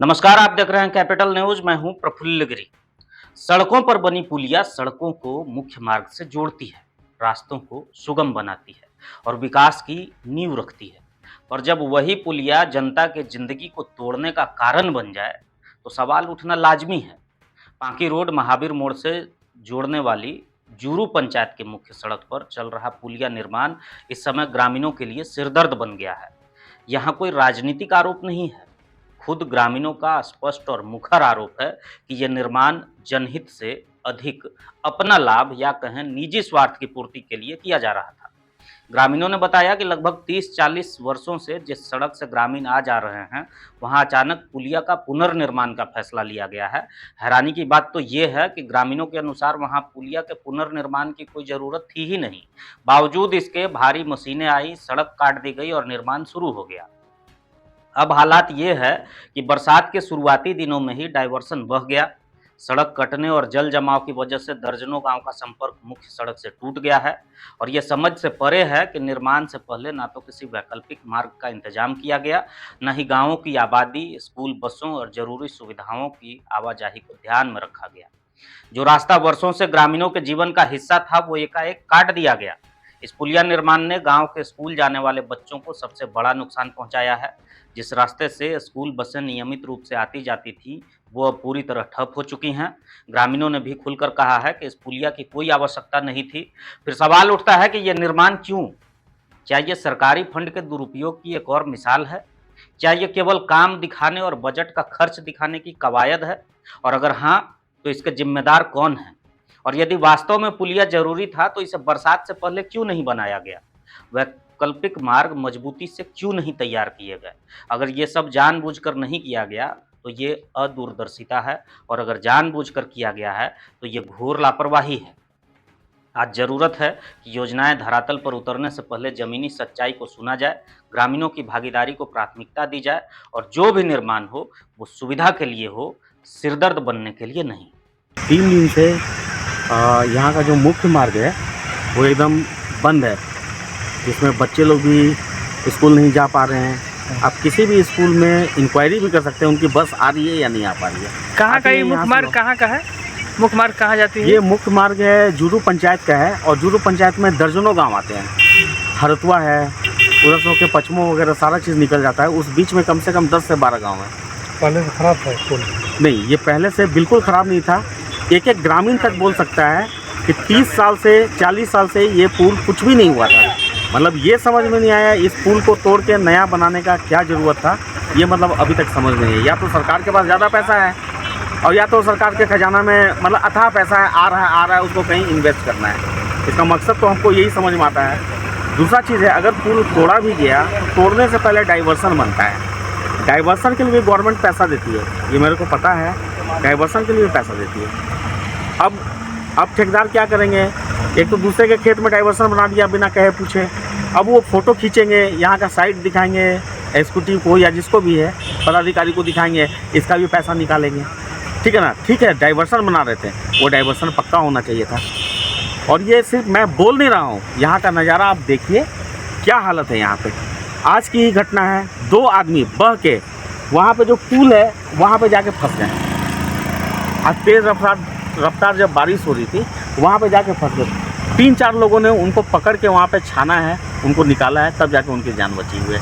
नमस्कार, आप देख रहे हैं कैपिटल न्यूज। मैं हूं प्रफुल्ल गिरी। सड़कों पर बनी पुलिया सड़कों को मुख्य मार्ग से जोड़ती है, रास्तों को सुगम बनाती है और विकास की नींव रखती है। पर जब वही पुलिया जनता के जिंदगी को तोड़ने का कारण बन जाए तो सवाल उठना लाजमी है। पांकी रोड महावीर मोड़ से जोड़ने वाली जूरू पंचायत के मुख्य सड़क पर चल रहा पुलिया निर्माण इस समय ग्रामीणों के लिए सिरदर्द बन गया है। यहाँ कोई राजनीतिक आरोप नहीं है, खुद ग्रामीणों का स्पष्ट और मुखर आरोप है कि यह निर्माण जनहित से अधिक अपना लाभ या कहें निजी स्वार्थ की पूर्ति के लिए किया जा रहा था। ग्रामीणों ने बताया कि लगभग 30-40 वर्षों से जिस सड़क से ग्रामीण आ जा रहे हैं, वहां अचानक पुलिया का पुनर्निर्माण का फैसला लिया गया है। हैरानी की बात तो ये है कि ग्रामीणों के अनुसार वहां पुलिया के पुनर्निर्माण की कोई जरूरत थी ही नहीं। बावजूद इसके भारी मशीनें आई, सड़क काट दी गई और निर्माण शुरू हो गया। अब हालात ये है कि बरसात के शुरुआती दिनों में ही डायवर्सन बह गया। सड़क कटने और जल जमाव की वजह से दर्जनों गांव का संपर्क मुख्य सड़क से टूट गया है और ये समझ से परे है कि निर्माण से पहले ना तो किसी वैकल्पिक मार्ग का इंतजाम किया गया, न ही गांवों की आबादी, स्कूल बसों और जरूरी सुविधाओं की आवाजाही को ध्यान में रखा गया। जो रास्ता वर्षों से ग्रामीणों के जीवन का हिस्सा था, वो एकाएक काट दिया गया। इस पुलिया निर्माण ने गांव के स्कूल जाने वाले बच्चों को सबसे बड़ा नुकसान पहुंचाया है। जिस रास्ते से स्कूल बसें नियमित रूप से आती जाती थी, वो अब पूरी तरह ठप हो चुकी हैं। ग्रामीणों ने भी खुलकर कहा है कि इस पुलिया की कोई आवश्यकता नहीं थी। फिर सवाल उठता है कि यह निर्माण क्यों? क्या ये सरकारी फंड के दुरुपयोग की एक और मिसाल है? क्या ये केवल काम दिखाने और बजट का खर्च दिखाने की कवायद है? और अगर हाँ, तो इसके जिम्मेदार कौन है? और यदि वास्तव में पुलिया जरूरी था तो इसे बरसात से पहले क्यों नहीं बनाया गया? वैकल्पिक मार्ग मजबूती से क्यों नहीं तैयार किए गए? अगर ये सब जानबूझकर नहीं किया गया तो ये अदूरदर्शिता है, और अगर जानबूझकर किया गया है तो ये घोर लापरवाही है। आज जरूरत है कि योजनाएं धरातल पर उतरने से पहले जमीनी सच्चाई को सुना जाए, ग्रामीणों की भागीदारी को प्राथमिकता दी जाए और जो भी निर्माण हो वो सुविधा के लिए हो, सिरदर्द बनने के लिए नहीं। 3 दिन से यहाँ का जो मुख्य मार्ग है वो एकदम बंद है, जिसमें बच्चे लोग भी स्कूल नहीं जा पा रहे हैं। आप किसी भी स्कूल में इंक्वायरी भी कर सकते हैं उनकी बस आ रही है या नहीं आ पा रही है। कहाँ का ये मुख्य मार्ग कहाँ का है? मुख्य मार्ग कहाँ जाती है? ये मुख्य मार्ग है जूरू पंचायत का है और जूरू पंचायत में दर्जनों गांव आते हैं। हरतुआ है, उधर से होकर पचमो वगैरह सारा चीज़ निकल जाता है। उस बीच में कम से कम 10 से 12 गाँव हैं। पहले से खराब था स्कूल? नहीं, ये पहले से बिल्कुल ख़राब नहीं था। एक ग्रामीण तक बोल सकता है कि 30 साल से 40 साल से ये पुल कुछ भी नहीं हुआ था। मतलब ये समझ में नहीं आया इस पुल को तोड़ के नया बनाने का क्या ज़रूरत था। ये मतलब अभी तक समझ में नहीं है। या तो सरकार के पास ज़्यादा पैसा है और या तो सरकार के खजाना में मतलब अथाह पैसा है, आ रहा है, उसको कहीं इन्वेस्ट करना है। इसका मकसद तो हमको यही समझ में आता है। दूसरा चीज़ है, अगर पुल तोड़ा भी गया तो तोड़ने से पहले डाइवर्सन बनता है। डाइवर्सन के लिए भी गवर्नमेंट पैसा देती है, ये मेरे को पता है। डाइवर्सन के लिए भी पैसा देती है। अब ठेकेदार क्या करेंगे? एक तो दूसरे के खेत में डाइवर्सन बना दिया बिना कहे पूछे। अब वो फ़ोटो खींचेंगे, यहाँ का साइट दिखाएंगे एग्जीक्यूटिव को या जिसको भी है पदाधिकारी को दिखाएंगे, इसका भी पैसा निकालेंगे। ठीक है ना? ठीक है, डाइवर्सन बना रहे थे, वो डाइवर्सन पक्का होना चाहिए था। और ये सिर्फ मैं बोल नहीं रहा हूँ, यहाँ का नज़ारा आप देखिए, क्या हालत है यहाँ पे। आज की ही घटना है, 2 आदमी बह के वहाँ पे जो पुल है वहाँ पे जाके फंस गए। आज तेज़ रफ्तार जब बारिश हो रही थी वहाँ पे जाके फंस गए। 3-4 लोगों ने उनको पकड़ के वहाँ पे छाना है, उनको निकाला है, तब जाके उनकी जान बची हुई है।